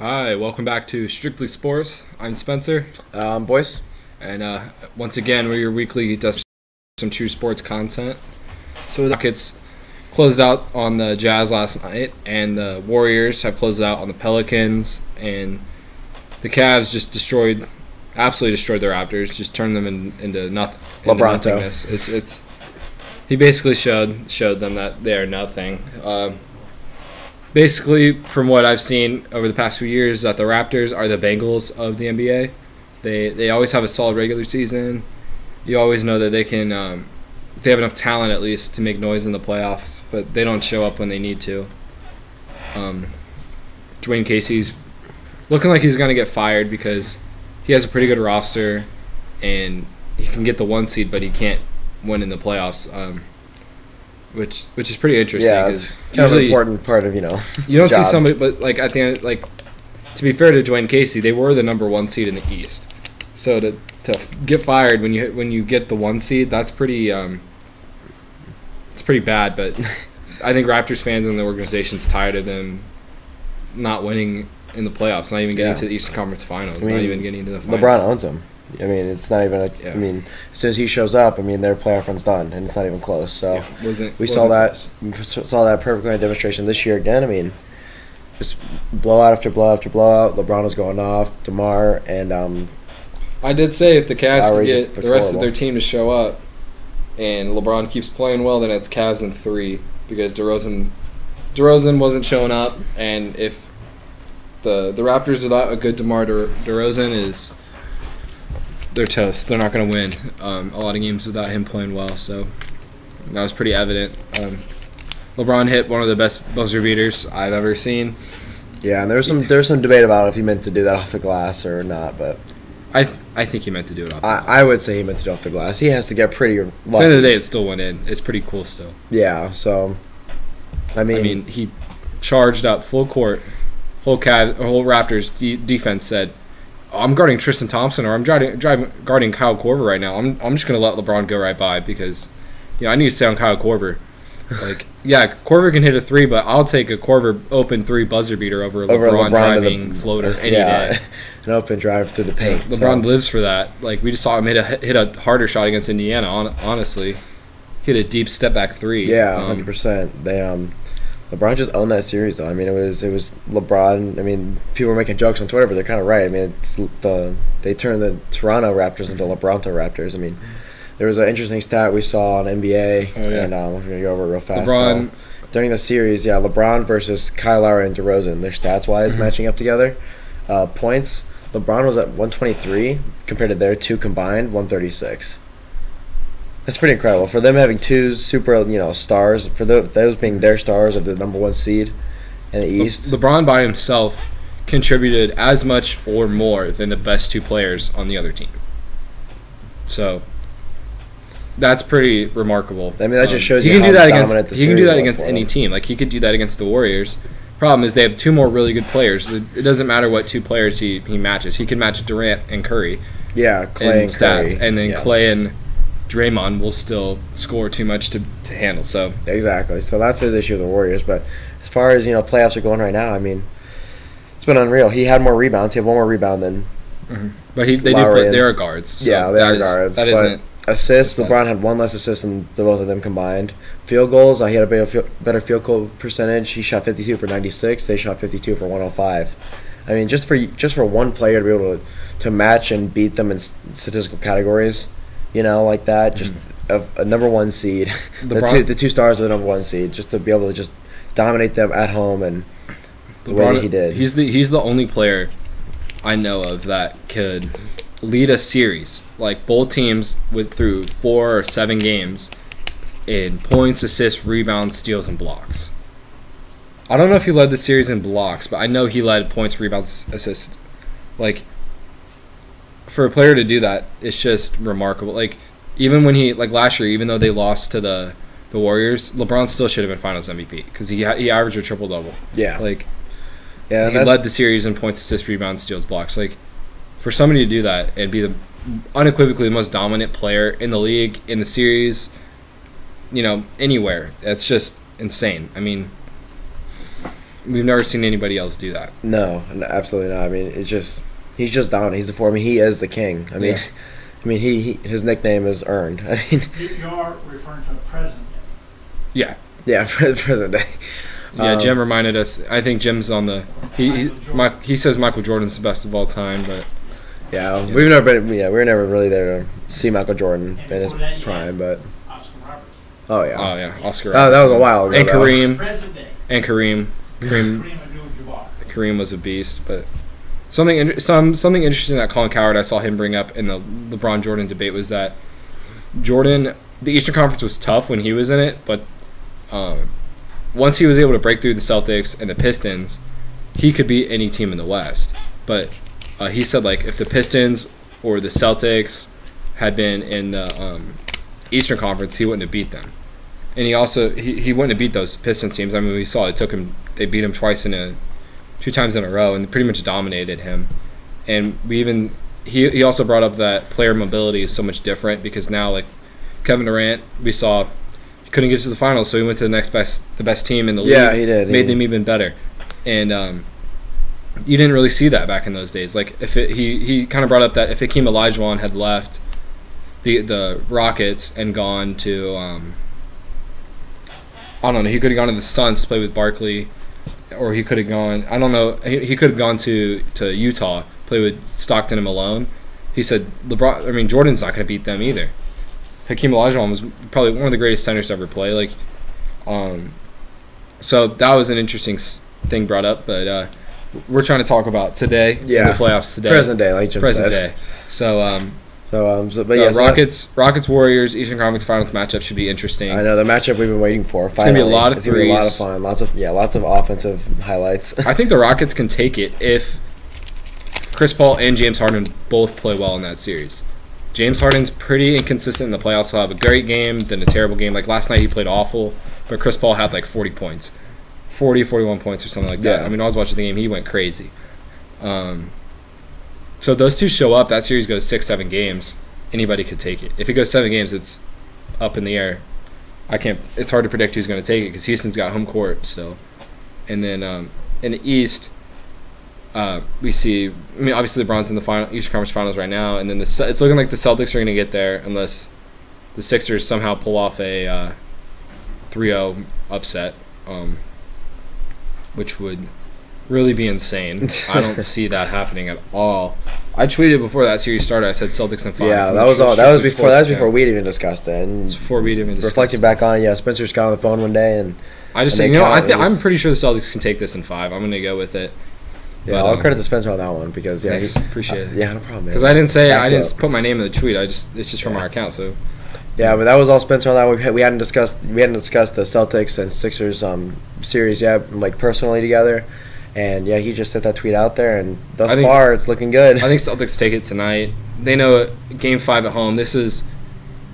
Hi, welcome back to Strictly Sports. I'm Spencer, Boyce. and once again, we're your weekly dust some true sports content. So the Rockets closed out on the Jazz last night, and the Warriors have closed out on the Pelicans, and the Cavs just absolutely destroyed the Raptors, just turned them into nothing. Into nothingness. It's he basically showed them that they are nothing. Basically, from what I've seen over the past few years, that the Raptors are the Bengals of the NBA. They always have a solid regular season. You always know that they can they have enough talent at least to make noise in the playoffs, but they don't show up when they need to. Dwayne Casey's looking like he's going to get fired because he has a pretty good roster and he can get the 1 seed, but he can't win in the playoffs. Which is pretty interesting. Yeah, it's kind of an important part of, you don't job. see somebody, but like at the end, like to be fair to Dwayne Casey, they were the number 1 seed in the East. So to get fired when you get the 1 seed, that's pretty it's pretty bad. But I think Raptors fans and the organization's tired of them not winning in the playoffs, not even getting to the Eastern Conference Finals, not even getting to the finals. LeBron owns them. I mean, it's not even I mean, as soon as he shows up, I mean, their playoff run's done, and it's not even close. So we saw that perfectly in demonstration this year again. I mean, just blowout after blowout after blowout. LeBron was going off. DeMar and I did say if the Cavs can get the rest horrible. of their team to show up, and LeBron keeps playing well, then it's Cavs in 3 because DeRozan wasn't showing up, and if the Raptors without a good DeMar DeRozan they're toast. They're not going to win a lot of games without him playing well. So that was pretty evident. LeBron hit one of the best buzzer beaters I've ever seen. Yeah, and there's some debate about if he meant to do that off the glass or not, but I think he meant to do it off the glass. I would say he meant to do it off the glass. He has to get pretty lucky. At the end of the day, it still went in. It's pretty cool still. Yeah, so I mean he charged up full court. Whole Raptors defense said, I'm guarding Tristan Thompson or I'm guarding Kyle Korver right now. I'm just going to let LeBron go right by because I need to stay on Kyle Korver. Like, yeah, Korver can hit a 3, but I'll take a Korver open 3 buzzer beater over LeBron driving floater any day. An open drive through the paint. LeBron lives for that. Like, we just saw him hit a harder shot against Indiana, honestly. He hit a deep step back 3. Yeah, 100%. LeBron just owned that series, though. I mean, it was LeBron. I mean, people were making jokes on Twitter, but they're kind of right. I mean, they turned the Toronto Raptors into LeBronto Raptors. I mean, there was an interesting stat we saw on NBA, and we're going to go over it real fast. LeBron. So, during the series, LeBron versus Kyle Lowry and DeRozan, their stats-wise matching up together. Points, LeBron was at 123 compared to their 2 combined, 136. That's pretty incredible for them having 2 super, stars. For those being their stars of the number 1 seed in the East. LeBron by himself contributed as much or more than the best 2 players on the other team. So that's pretty remarkable. I mean, that just shows you how dominant the series was. He can do that against any team. Like he could do that against the Warriors. Problem is they have 2 more really good players. It doesn't matter what 2 players he matches. He can match Durant and Curry. Yeah, Clay and stats, Curry. And then Clay and Draymond will still score too much to handle. So exactly. So that's his issue with the Warriors. But as far as playoffs are going right now, I mean, it's been unreal. He had more rebounds. He had 1 more rebound than. But they are guards. So yeah, they are guards. That isn't assists. LeBron had 1 less assist than the both of them combined. Field goals. He had a better field goal percentage. He shot 52 for 96. They shot 52 for 105. I mean, just for one player to be able to match and beat them in statistical categories. Like that, just a number 1 seed, the 2 stars of the number 1 seed, just to be able to just dominate them at home and the way he did. He's the only player I know of that could lead a series like both teams through 4 or 7 games in points, assists, rebounds, steals, and blocks. I don't know if he led the series in blocks, but I know he led points, rebounds, assists. Like, for a player to do that, it's just remarkable. Like, even when last year, even though they lost to the Warriors, LeBron still should have been Finals MVP because he averaged a triple double. Yeah, he led the series in points, assists, rebounds, steals, blocks. Like, for somebody to do that and be the unequivocally the most dominant player in the league, in the series, anywhere, that's just insane. I mean, we've never seen anybody else do that. No, absolutely not. I mean, it's just he's just dominant. He's the four. I mean, he is the king. I mean, Yeah. I mean, he his nickname is earned. I mean, You are referring to the present. Yeah. yeah, for the present day. Yeah, Jim reminded us. I think Jim's on the. Jordan. He says Michael Jordan's the best of all time, but Yeah, Yeah. we've never been. Yeah, we were never really there to see Michael Jordan And in his before that, you prime, had but Oscar Roberts. oh yeah, oh yeah, Oscar. Oh, that was a Robertson. while ago. And though. Kareem Present day. and Kareem. Kareem Abdul-Jabbar. Kareem was a beast, but something interesting that Colin Cowherd, I saw him bring up in the LeBron Jordan debate was that Jordan, the Eastern Conference was tough when he was in it, but once he was able to break through the Celtics and the Pistons, he could beat any team in the West. But he said like if the Pistons or the Celtics had been in the Eastern Conference, he wouldn't have beat them. And he also he wouldn't have beat those Pistons teams. I mean, we saw they beat him two times in a row, and pretty much dominated him. And he also brought up that player mobility is so much different because now like Kevin Durant, we saw he couldn't get to the finals, so he went to the best team in the league. Yeah, he did. Made them even better, and you didn't really see that back in those days. Like he kind of brought up that if Hakeem Olajuwon had left the Rockets and gone to I don't know, he could have gone to the Suns to play with Barkley, or he could have gone. I don't know. He could have gone to Utah, play with Stockton and Malone. He said Jordan's not going to beat them either. Hakeem Olajuwon was probably one of the greatest centers to ever play. Like, so that was an interesting thing brought up. But we're trying to talk about today in the playoffs today, present day, like Jim present said. day. So But yeah, Rockets Warriors Eastern Conference Finals matchup should be interesting. I know the matchup we've been waiting for. It's gonna be a lot of It's gonna be a lot of threes. fun. Lots of offensive highlights. I think the Rockets can take it if Chris Paul and James Harden both play well in that series. James Harden's pretty inconsistent in the playoffs. He'll have a great game, then a terrible game. Like last night he played awful, but Chris Paul had like 40 points. 41 points or something like that. Yeah. I mean, I was watching the game. He went crazy. So those two show up. That series goes 6-7 games. Anybody could take it. If it goes 7 games, it's up in the air. It's hard to predict who's going to take it because Houston's got home court still. And then in the East, we see. I mean, obviously LeBron's in the Eastern Conference Finals right now, and then it's looking like the Celtics are going to get there unless the Sixers somehow pull off a 3-0 upset, which would really be insane. I don't see that happening at all. I tweeted before that series started. I said Celtics in 5. Yeah, that was all. That was before we'd even discussed it. And It's before we'd even discussed reflecting it. back on it, yeah, Spencer's got on the phone one day, and I just and think, they I'm pretty sure the Celtics can take this in 5. I'm going to go with it. yeah, But, I'll credit to Spencer on that one because yeah, thanks. Appreciate it. Yeah, no problem, man. Because I didn't Back you up. put my name in the tweet. It's just from our account. So Yeah, but that was all Spencer on that. We hadn't discussed the Celtics and Sixers series yet, like personally together. And yeah, he just set that tweet out there, and thus far it's looking good. I think Celtics take it tonight. They know Game 5 at home. This is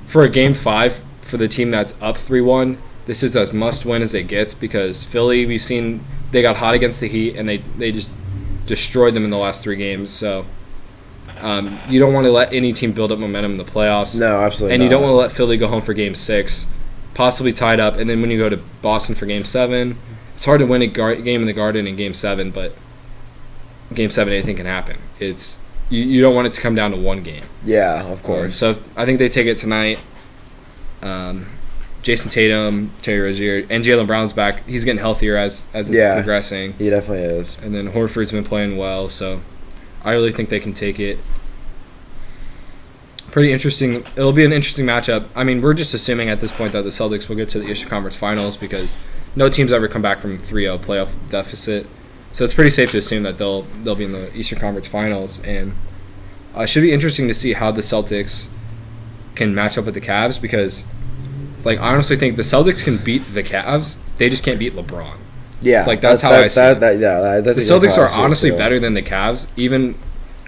for a Game 5 for the team that's up 3-1. This is as must win as it gets because Philly, we've seen they got hot against the Heat and they just destroyed them in the last 3 games. So you don't want to let any team build up momentum in the playoffs. No, absolutely. And not. you don't want to let Philly go home for Game 6, possibly tied up. And then when you go to Boston for Game 7, it's hard to win a game in the Garden in Game 7, but Game 7, anything can happen. It's you don't want it to come down to one game. Yeah, of course. So I think they take it tonight. Jason Tatum, Terry Rozier, and Jaylen Brown's back. He's getting healthier as it's progressing. He definitely is. And then Horford's been playing well, so I really think they can take it. Pretty interesting. It'll be an interesting matchup. I mean, we're just assuming at this point that the Celtics will get to the Eastern Conference Finals because no team's ever come back from 3-0 playoff deficit. So it's pretty safe to assume that they'll be in the Eastern Conference Finals. And it should be interesting to see how the Celtics can match up with the Cavs because, like, I honestly think the Celtics can beat the Cavs. They just can't beat LeBron. Yeah, Like, that's how I see it. That's The exactly Celtics how I are see it, honestly too. better than the Cavs, even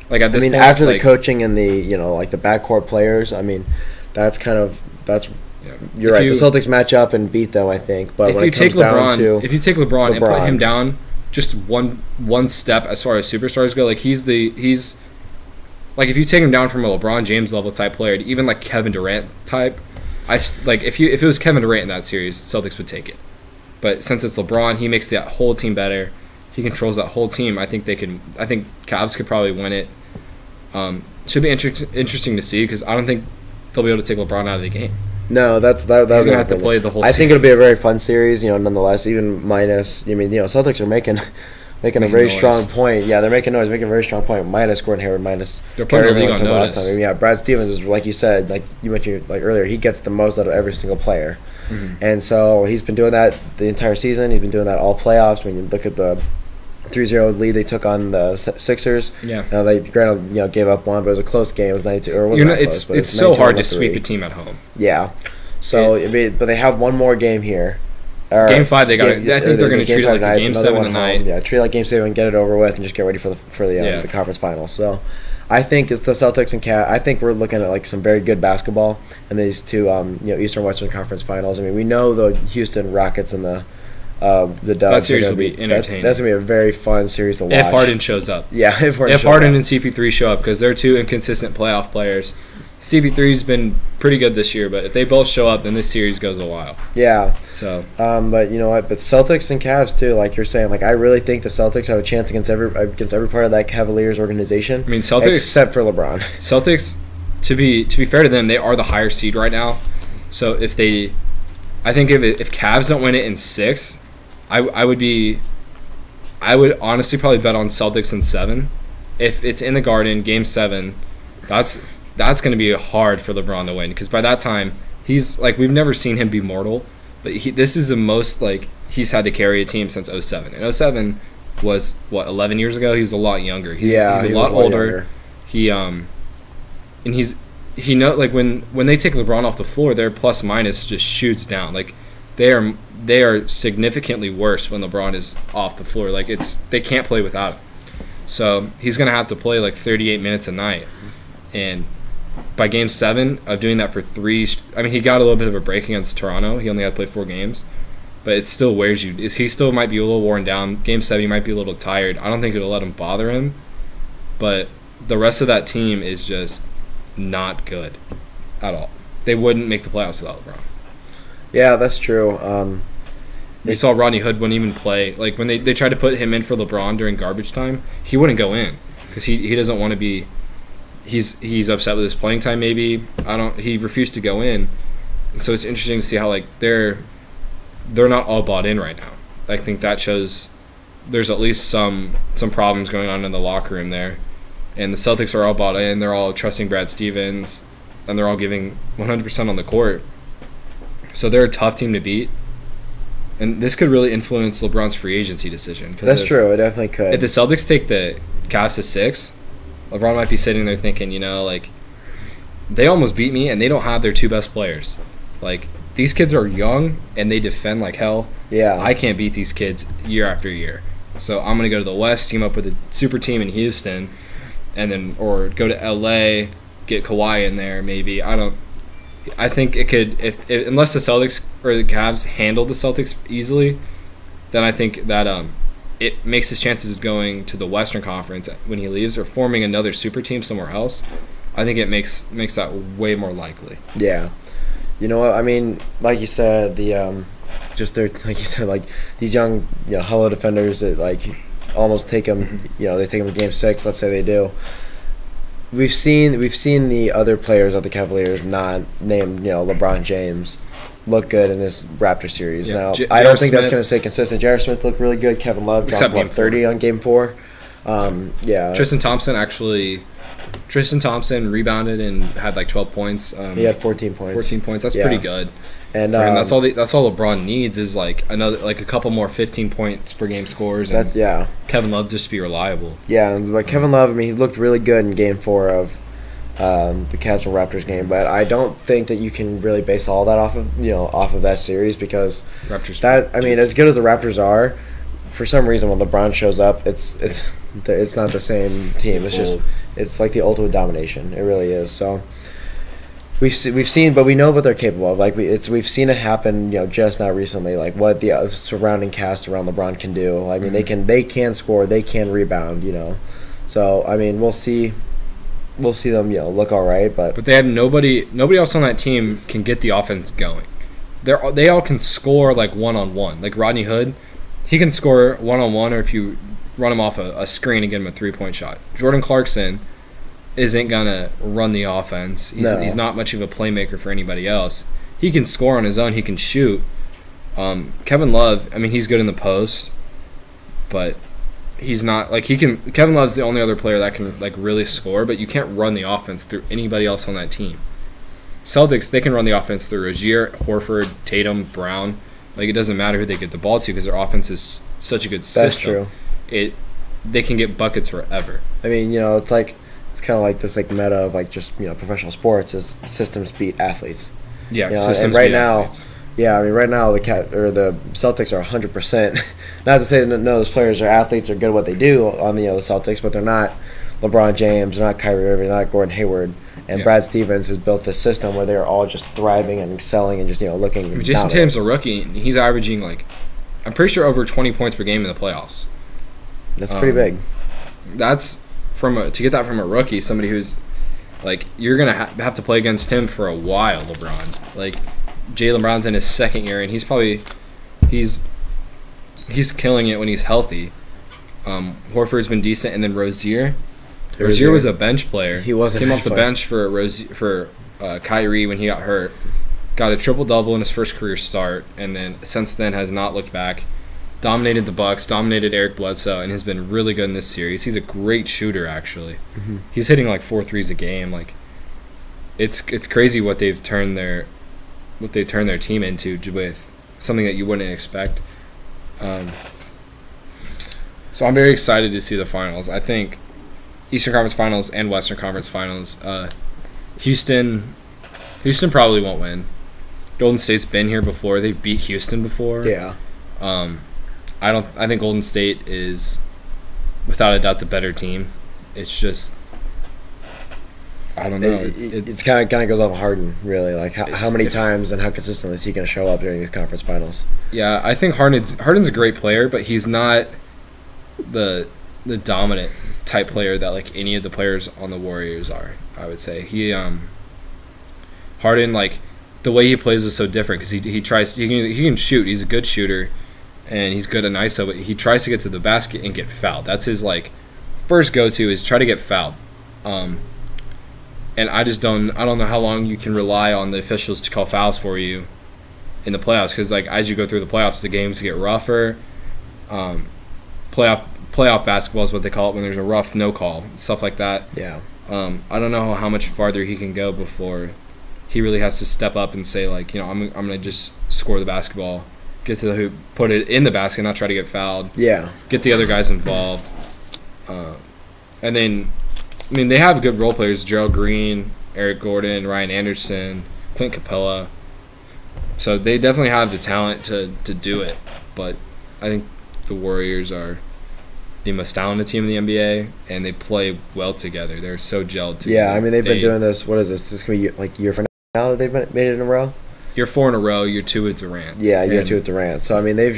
like at this point. after the like, coaching and the like the backcourt players, I mean, that's yeah. you're right. The Celtics match up and beat them, I think. But If when you it take comes down LeBron, to if you take LeBron and put LeBron. him down just one step as far as superstars go, like he's like if you take him down from a LeBron James level type player to even like Kevin Durant type, if it was Kevin Durant in that series, Celtics would take it. But since it's LeBron, he makes that whole team better. He controls that whole team. I think Cavs could probably win it. Should be interesting to see because I don't think they'll be able to take LeBron out of the game. No, He's gonna have to play the whole. I think it'll be a very fun series. Nonetheless, even minus. Celtics are making a very noise. strong point. Yeah, they're making noise, making a very strong point. Minus Gordon Hayward, minus. They're putting the league on Kyrie notice. Last time. Yeah, Brad Stevens is like you said, like you mentioned like earlier. He gets the most out of every single player, and so he's been doing that the entire season. He's been doing that all playoffs. When you look at the 3-0 lead they took on the Sixers. Yeah. They granted gave up one, but it was a close game. It was 92 or it wasn't that close, but it's it was so hard 92-103. to sweep a team at home. Yeah. So, but they have one more game here. Game 5, they got. I think they're going to treat it like a Game 7 tonight. Yeah, treat it like Game 7 and get it over with, and just get ready for the conference finals. So, I think it's the Celtics and Cavs. I think we're looking at like some very good basketball in these two Eastern Western Conference finals. I mean, we know the Houston Rockets and the Dubs. That series will be entertaining. That's gonna be a very fun series to watch. If Harden shows up. Yeah, if Harden and CP3 show up, because they're two inconsistent playoff players. CP3's been pretty good this year, but if they both show up, then this series goes a while. Yeah. So. But you know what? But Celtics and Cavs too, like you're saying, like I really think the Celtics have a chance against every part of that Cavaliers organization. I mean, Celtics except for LeBron. Celtics, to be fair to them, they are the higher seed right now. So if Cavs don't win it in 6, I would honestly probably bet on Celtics in 7. If it's in the Garden, Game 7, that's going to be hard for LeBron to win because by that time he's like we've never seen him be mortal, but this is the most like he's had to carry a team since 07. And 07 was 11 years ago. He was a lot younger. He's a lot older. Younger. He like when they take LeBron off the floor, their plus minus just shoots down. Like they are significantly worse when LeBron is off the floor. Like they can't play without him. So he's gonna have to play like 38 minutes a night, and by Game 7 of doing that for 3, I mean he got a little bit of a break against Toronto. He only had to play 4 games, but it still wears you. He still might be a little worn down. Game 7 he might be a little tired. I don't think it'll let him bother him, but the rest of that team is just not good at all. They wouldn't make the playoffs without LeBron. Yeah, that's true. You saw Rodney Hood wouldn't even play. Like when they tried to put him in for LeBron during garbage time, he wouldn't go in because he doesn't want to be. He's upset with his playing time. Maybe he refused to go in, and so it's interesting to see how like they're not all bought in right now. I think that shows there's at least some problems going on in the locker room there, and the Celtics are all bought in. They're all trusting Brad Stevens, and they're all giving 100% on the court. So they're a tough team to beat, and this could really influence LeBron's free agency decision. That's true. It definitely could. If the Celtics take the Cavs to 6. LeBron might be sitting there thinking, like, they almost beat me, and they don't have their 2 best players. Like, these kids are young, and they defend like hell. Yeah. I can't beat these kids year after year. So I'm going to go to the West, team up with a super team in Houston, or go to L.A., get Kawhi in there maybe. I think it could, unless the Celtics or the Cavs handle the Celtics easily, then I think that it makes his chances of going to the Western Conference when he leaves or forming another super team somewhere else. I think it makes that way more likely. Yeah, you know what I mean. Like you said, like these young hello defenders that like almost take them. They take them to Game 6. Let's say they do. We've seen the other players of the Cavaliers, not named LeBron James, look good in this Raptor series. Yeah. Now, I don't think that's going to stay consistent. J.R. Smith looked really good. Kevin Love dropped 30 on Game 4. Yeah. Tristan Thompson rebounded and had like 12 points. He had 14 points. 14 points. That's pretty good. And that's all LeBron needs is like a couple more 15 points per game scores. And Kevin Love just be reliable. Yeah, but Kevin Love, I mean, he looked really good in Game 4 of the Cavs and Raptors game, but I don't think that you can really base all that off of that series because as good as the Raptors are, for some reason when LeBron shows up, it's not the same team. It's like the ultimate domination. It really is. So we've seen, but we know what they're capable of. Like we've seen it happen, just not recently. Like what the surrounding cast around LeBron can do. I mean, they can score, they can rebound. So I mean, we'll see them look all right, but they had nobody else on that team can get the offense going. they all can score like one-on-one. Like Rodney Hood, he can score one-on-one, or if you run him off a screen and get him a three-point shot. Jordan Clarkson isn't gonna run the offense. He's not much of a playmaker for anybody else. He can score on his own. He can shoot. Kevin Love, I mean, he's good in the post, but he's not like he can. Kevin Love's the only other player that can like really score, but you can't run the offense through anybody else on that team. Celtics, they can run the offense through Rozier, Horford, Tatum, Brown. Like, it doesn't matter who they get the ball to because their offense is such a good system. That's true. They can get buckets forever. I mean, it's kind of like this like meta of like just professional sports is systems beat athletes. Yeah, systems beat athletes. Yeah, I mean, right now the Celtics are 100%. Not to say that none of those players are athletes or good at what they do on the Celtics, but they're not LeBron James, they're not Kyrie Irving, they're not Gordon Hayward. And Brad Stevens has built this system where they're all just thriving and excelling and just looking. I mean, Jason Tatum's a rookie. He's averaging like, I'm pretty sure over 20 points per game in the playoffs. That's pretty big. That's to get that from a rookie, somebody who's like, you're gonna have to play against him for a while. LeBron, like Jaylen Brown's in his second year, and he's killing it when he's healthy. Horford's been decent, and then Rozier was a bench player. He wasn't came off the bench for Kyrie when he got hurt. Got a triple-double in his first career start, and then since then has not looked back. Dominated the Bucks, dominated Eric Bledsoe, and has been really good in this series. He's a great shooter, actually. Mm-hmm. He's hitting like 4 threes a game. Like, it's crazy what they've turned their team into with something that you wouldn't expect. So I'm very excited to see the finals. I think Eastern Conference Finals and Western Conference Finals. Houston probably won't win. Golden State's been here before. They've beat Houston before. Yeah. I think Golden State is without a doubt the better team. It's just I don't know. It's kind of goes off Harden, really. Like how many times and how consistently is he going to show up during these conference finals? Yeah, I think Harden's a great player, but he's not the dominant type player that like any of the players on the Warriors are. I would say Harden, like the way he plays is so different because he can shoot. He's a good shooter, and he's good at ISO, but he tries to get to the basket and get fouled. That's his like first go-to is try to get fouled. And I don't know how long you can rely on the officials to call fouls for you in the playoffs because like as you go through the playoffs, the games get rougher. Playoff basketball is what they call it when there's a rough no call, stuff like that. Yeah. I don't know how much farther he can go before he really has to step up and say like, I'm gonna just score the basketball, get to the hoop, put it in the basket, not try to get fouled. Yeah. Get the other guys involved. And then, I mean, they have good role players: Gerald Green, Eric Gordon, Ryan Anderson, Clint Capella. So they definitely have the talent to do it. But I think the Warriors are the most talented team in the NBA, and they play well together. They're so gelled together. Yeah, I mean, they've been doing this. What is this? This is going to be like year for now that they've made it in a row? Year 4 in a row, year 2 with Durant. Yeah, year 2 with Durant. So, I mean, they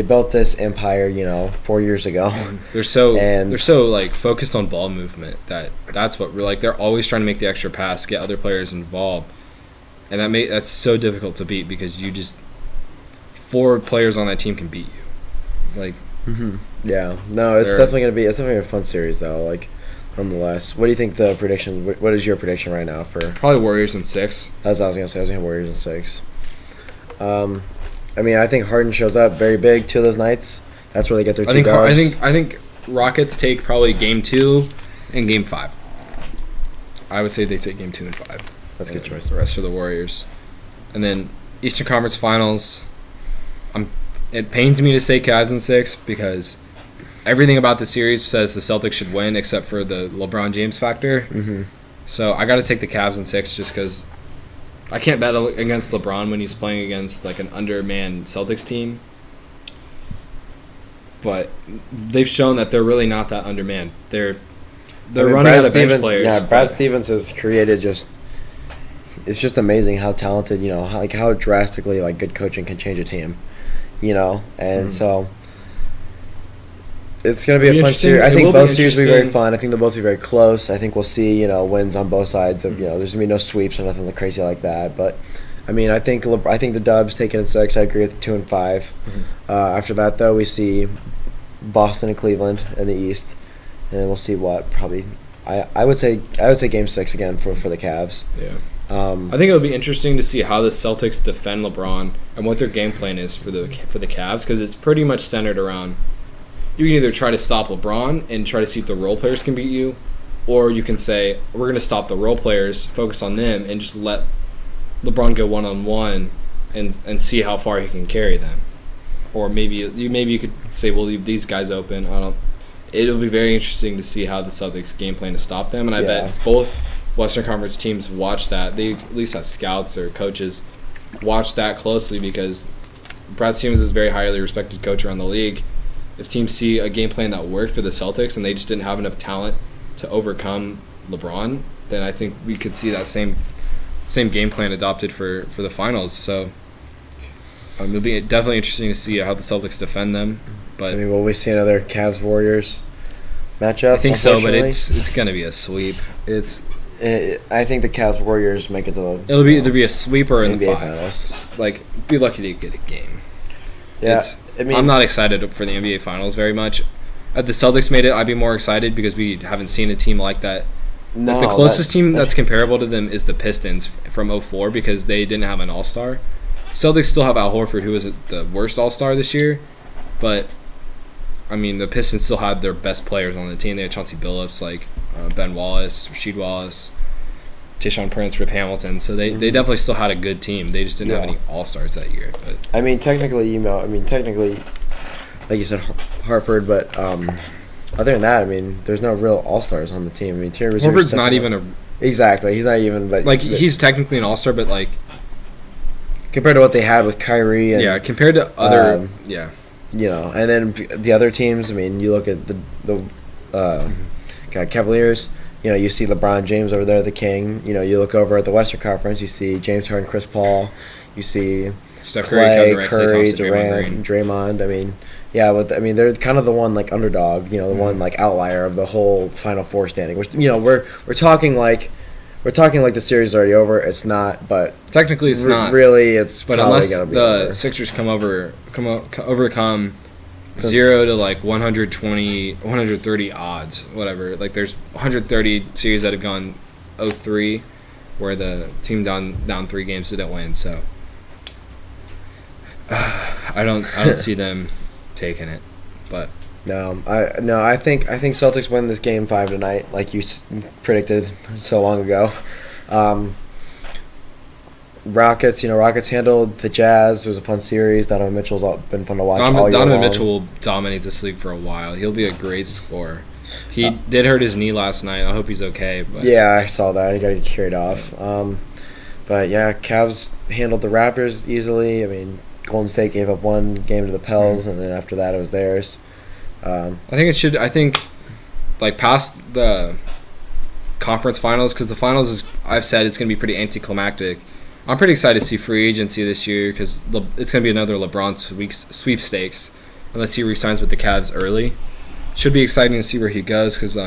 built this empire, 4 years ago. They're so like focused on ball movement that's what we're like. They're always trying to make the extra pass, get other players involved, and that's so difficult to beat because 4 players on that team can beat you. Like, yeah, no, it's definitely gonna be a fun series though. Like, nonetheless, what do you think the prediction? What is your prediction right now for? Probably Warriors in 6. That's what I was gonna say. I was gonna have Warriors in 6. I mean, I think Harden shows up very big 2 of those nights. That's where they get their two guards. I think Rockets take probably game 2 and game 5. I would say they take game 2 and 5. That's a good choice. The rest are the Warriors, and then Eastern Conference Finals. It pains me to say Cavs in 6 because everything about the series says the Celtics should win except for the LeBron James factor. Mm-hmm. So I got to take the Cavs in 6 just because I can't bet against LeBron when he's playing against like an undermanned Celtics team. But they've shown that they're really not that undermanned. They're running out of bench players. Yeah, Brad Stevens has created it's just amazing how talented, how drastically like good coaching can change a team. And so it's going to be a fun series. I think both series will be very fun. I think they'll both be very close. I think we'll see, wins on both sides of, there's going to be no sweeps or nothing crazy like that. But I mean, I think the Dubs take it in 6. I agree with the 2 and 5. After that, though, we see Boston and Cleveland in the East, and then we'll see what probably. I would say Game 6 again for the Cavs. Yeah. I think it'll be interesting to see how the Celtics defend LeBron and what their game plan is for the Cavs, because it's pretty much centered around you can either try to stop LeBron and try to see if the role players can beat you, or you can say we're going to stop the role players, focus on them, and just let LeBron go one-on-one and see how far he can carry them. Or maybe you could say we'll leave these guys open. It'll be very interesting to see how the Celtics game plan to stop them, and I bet both Western Conference teams watch that. They at least have scouts or coaches watch that closely, because Brad Stevens is a very highly respected coach around the league. If teams see a game plan that worked for the Celtics and they just didn't have enough talent to overcome LeBron, then I think we could see that same game plan adopted for the finals. So it'll be definitely interesting to see how the Celtics defend them. But I mean, will we see another Cavs-Warriors matchup? I think so, but it's going to be a sweep. I think the Cavs-Warriors make it to the. It'll be a sweeper in the NBA finals. Like, be lucky to get a game. Yeah, I'm not excited for the NBA Finals very much. If the Celtics made it, I'd be more excited because we haven't seen a team like that. No, the closest team that's comparable to them is the Pistons from 2004, because they didn't have an All-Star. Celtics still have Al Horford, who was the worst All-Star this year, but I mean the Pistons still had their best players on the team. They had Chauncey Billups, like Ben Wallace, Rasheed Wallace, Tayshaun Prince, Rip Hamilton. So they definitely still had a good team. They just didn't have any All-Stars that year. But I mean, technically, like you said, Hartford, but other than that, I mean, there's no real All-Stars on the team. I mean, Terry Rozier's Horford's not even exactly. He's not even, but he's technically an All-Star, but like compared to what they had with Kyrie and compared to other you know, and then the other teams. I mean, you look at the Cavaliers. You know, you see LeBron James over there, the king. You know, you look over at the Western Conference, you see James Harden, Chris Paul. You see Steph Curry, Curry, Durant, Draymond. I mean, yeah, but I mean, they're kind of the one like underdog. You know, the one like outlier of the whole Final Four standing. Which, you know, we're talking like the series is already over. It's not, but technically it's not. Really, it's but probably unless gonna be the over. Sixers overcome 0 to like 120, 130 odds, whatever. Like there's 130 series that have gone 0-3, where the team down 3 games didn't win. So I don't see them taking it. But I think Celtics win this game 5 tonight, like you predicted so long ago. Rockets handled the Jazz. It was a fun series. Donovan Mitchell's been fun to watch. Donovan Mitchell will dominate this league for a while. He'll be a great scorer. He did hurt his knee last night. I hope he's okay. But yeah, I saw that. He got to get carried off. But yeah, Cavs handled the Raptors easily. I mean, Golden State gave up one game to the Pels, and then after that, it was theirs. I think like past the conference finals, because the finals is, I've said it's going to be pretty anticlimactic. I'm pretty excited to see free agency this year, because it's going to be another LeBron sweepstakes unless he resigns with the Cavs early. Should be exciting to see where he goes, because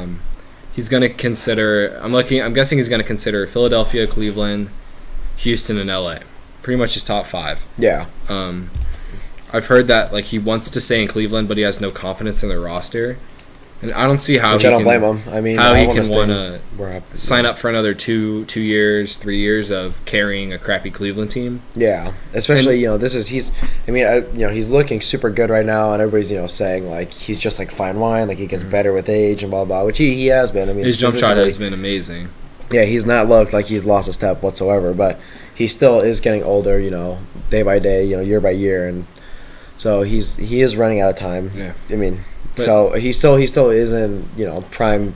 he's going to consider. I'm guessing he's going to consider Philadelphia, Cleveland, Houston, and LA. Pretty much his top 5. Yeah. I've heard that like he wants to stay in Cleveland, but he has no confidence in their roster. And I don't see how I don't blame him. I mean, how he can want to sign up for another 2 years, 3 years of carrying a crappy Cleveland team. Yeah, especially he's looking super good right now, and everybody's saying like he's just like fine wine, like he gets better with age and blah blah, which he has been. I mean, his jump shot has been amazing. Yeah, he's not looked like he's lost a step whatsoever, but he still is getting older, day by day, year by year, and so he is running out of time. Yeah, I mean. So he still is in prime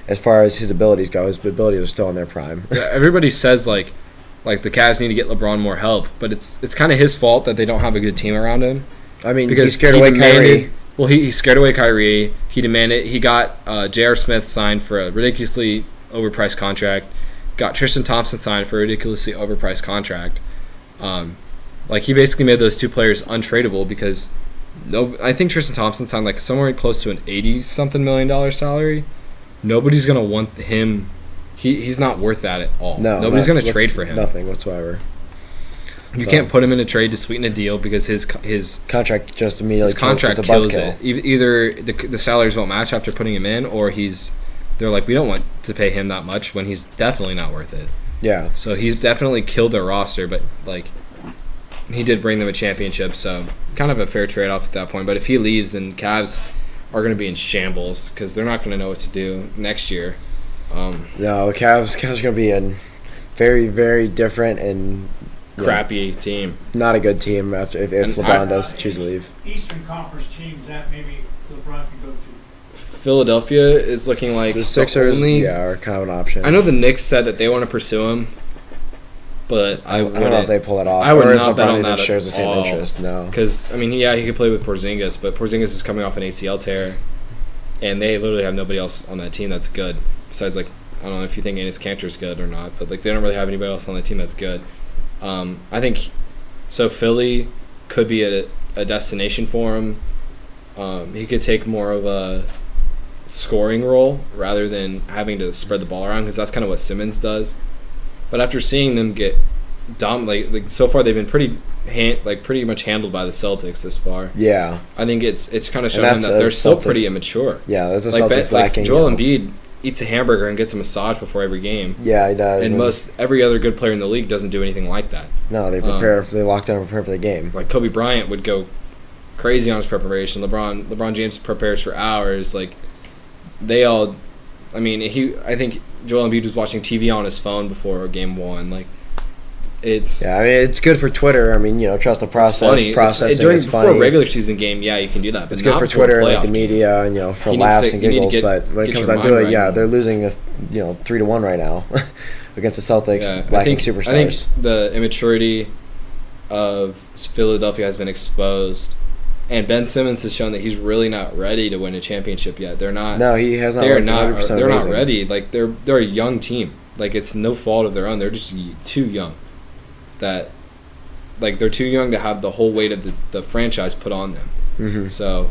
as far as his abilities go. His abilities are still in their prime. Yeah, everybody says like the Cavs need to get LeBron more help, but it's kind of his fault that they don't have a good team around him. I mean, because he scared away Kyrie. Well, he scared away Kyrie. He got J.R. Smith signed for a ridiculously overpriced contract. Got Tristan Thompson signed for a ridiculously overpriced contract. Like he basically made those 2 players untradeable because. No, I think Tristan Thompson signed like somewhere close to an $80-something million salary. Nobody's gonna want him. He's not worth that at all. No, nobody's gonna trade for him. Nothing whatsoever. You So, can't put him in a trade to sweeten a deal because his contract just immediately contract it's a kills buzzkill. it. Either the salaries won't match after putting him in, or they're like, we don't want to pay him that much when he's definitely not worth it. Yeah. So he's definitely killed their roster, but like he did bring them a championship, so kind of a fair trade-off at that point. But if he leaves, then Cavs are going to be in shambles because they're not going to know what to do next year. No, Cavs are going to be a very, very different and Crappy team. not a good team after if LeBron does choose to leave. Eastern Conference teams that maybe LeBron can go to. Philadelphia is looking like The Sixers, only, are kind of an option. I know the Knicks said that they want to pursue him, but I don't know if they pull it off. I would or if not bet LeBron on even that shares the at same all. interest. No. Because, I mean, yeah, he could play with Porzingis, but Porzingis is coming off an ACL tear, and they literally have nobody else on that team that's good. Besides, like, I don't know if you think Enes Kanter's good or not, but, like, they don't really have anybody else on that team that's good. I think, so Philly could be a destination for him. He could take more of a scoring role rather than having to spread the ball around, because that's kind of what Simmons does. But after seeing them get like so far, they've been pretty much handled by the Celtics this far. Yeah. I think it's kind of showing that they're still pretty immature. Yeah, that's a Like, Celtics lacking. Joel Embiid eats a hamburger and gets a massage before every game. Yeah, he does. And every other good player in the league doesn't do anything like that. No, they prepare. They lock down and prepare for the game. Like Kobe Bryant would go crazy on his preparation. LeBron James prepares for hours. Like they all, I mean, I think Joel Embiid was watching TV on his phone before game one. Like it's I mean, it's good for Twitter. I mean, trust the process. funny. Processing is Before funny. a regular season game, yeah, you can do that. But It's good not for before a Twitter, like the playoff media, and for You need laughs to- and you need to giggles. But when it get comes your down to mind it, right. yeah, they're losing 3-1 right now against the Celtics, Yeah, lacking I superstars. think the immaturity of Philadelphia has been exposed, and Ben Simmons has shown that he's really not ready to win a championship yet. They're not. No, he has not. They're looked not. 100% They're not amazing. ready. Like they're a young team. Like it's no fault of their own. They're just too young. They're too young to have the whole weight of the franchise put on them. Mm-hmm. So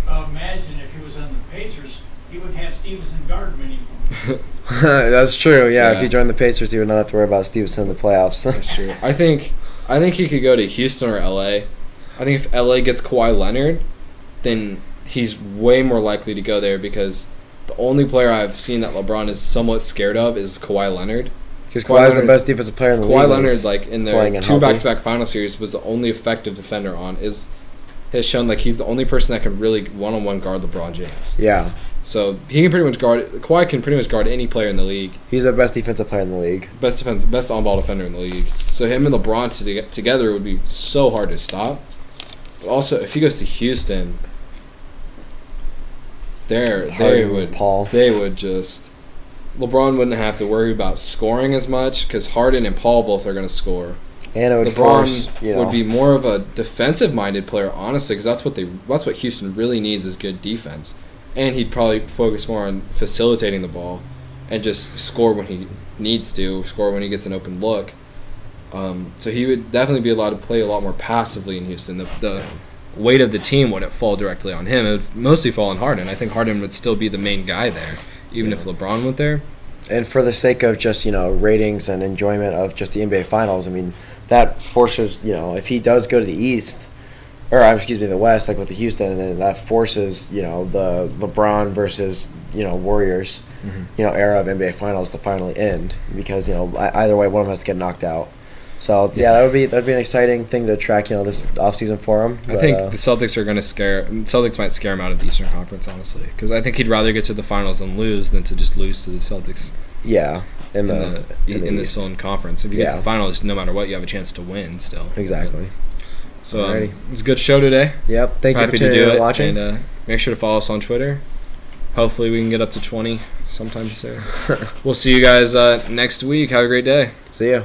Imagine if he was on the Pacers, he wouldn't have Stevenson guard him anymore. That's true. Yeah, Yeah. if he joined the Pacers, he would not have to worry about Stevenson in the playoffs. that's true. I think he could go to Houston or LA. I think if LA gets Kawhi Leonard, then he's way more likely to go there, because the only player I've seen that LeBron is somewhat scared of is Kawhi Leonard. Because Kawhi Kawhi's the Leonard's- best defensive player in the league. Kawhi when Leonard, he's like in playing their and two healthy. back-to-back final series, was the only effective defender on. Has shown like he's the only person that can really one-on-one guard LeBron James. Yeah, So he can pretty much guard. Kawhi can pretty much guard any player in the league. he's the best defensive player in the league. Best on-ball defender in the league. So him and LeBron together would be so hard to stop. But also, if he goes to Houston, they Harden, would Paul. They would just. LeBron wouldn't have to worry about scoring as much because Harden and Paul both are going to score. And it would LeBron force, would be more of a defensive-minded player, honestly, because that's what Houston really needs is good defense. And he'd probably focus more on facilitating the ball and just score when he needs to, score when he gets an open look. So he would definitely be allowed to play a lot more passively in Houston. The weight of the team wouldn't fall directly on him. It would mostly fall on Harden. I think Harden would still be the main guy there, even if LeBron went there. And for the sake of just, ratings and enjoyment of just the NBA Finals, I mean, that forces, if he does go to the East, or the West, like with the Houston, and then that forces, the LeBron versus, Warriors, era of NBA Finals to finally end, because, either way, one of them has to get knocked out. So that'd be an exciting thing to track, this offseason for him. I think the Celtics are going to Celtics might scare him out of the Eastern Conference, honestly, because I think he'd rather get to the finals and lose than to just lose to the Celtics. Yeah, in the East. Southern Conference. If you get to the finals, no matter what, you have a chance to win still. Exactly. So it was a good show today. Yep. Thank you Happy for to tuning do in it. and watching. And make sure to follow us on Twitter. Hopefully we can get up to 20 sometime soon. We'll see you guys next week. Have a great day. See ya.